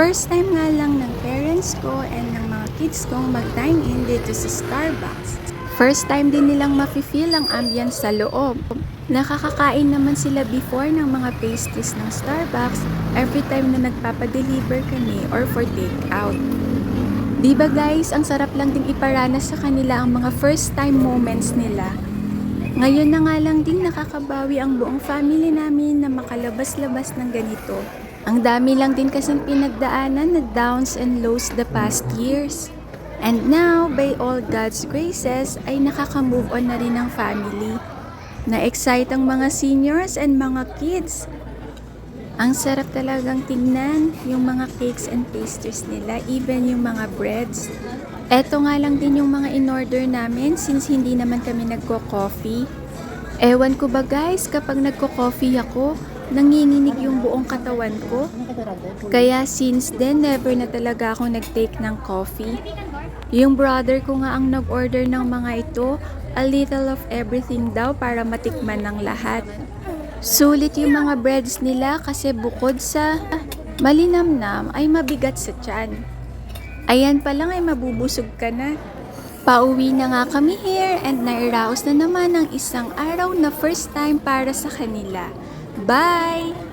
First time nga lang ng parents ko and ng mga kids kong mag-dine in dito sa Starbucks. First time din nilang mafe-feel ang ambience sa loob. Nakakakain naman sila before ng mga pastries ng Starbucks every time na nagpapadeliver kami or for takeout. Diba guys, ang sarap lang din iparanas sa kanila ang mga first time moments nila. Ngayon na nga lang din nakakabawi ang buong family namin na makalabas-labas ng ganito. Ang dami lang din kasing pinagdaanan na downs and lows the past years. And now, by all God's graces, ay nakaka-move on na rin ang family. Na-excite ang mga seniors and mga kids. Ang sarap talagang tingnan, yung mga cakes and pastries nila, even yung mga breads. Eto nga lang din yung mga in-order namin since hindi naman kami nagko-coffee. Ewan ko ba guys, kapag nagko-coffee ako, nanginginig yung buong katawan ko. Kaya since then, never na talaga akong nag-take ng coffee. Yung brother ko nga ang nag-order ng mga ito, a little of everything daw para matikman ng lahat. Sulit yung mga breads nila kasi bukod sa malinamnam ay mabigat sa tiyan. Ayan pa lang ay mabubusog ka na. Pauwi na nga kami here and nairaos na naman ang isang araw na first time para sa kanila. Bye!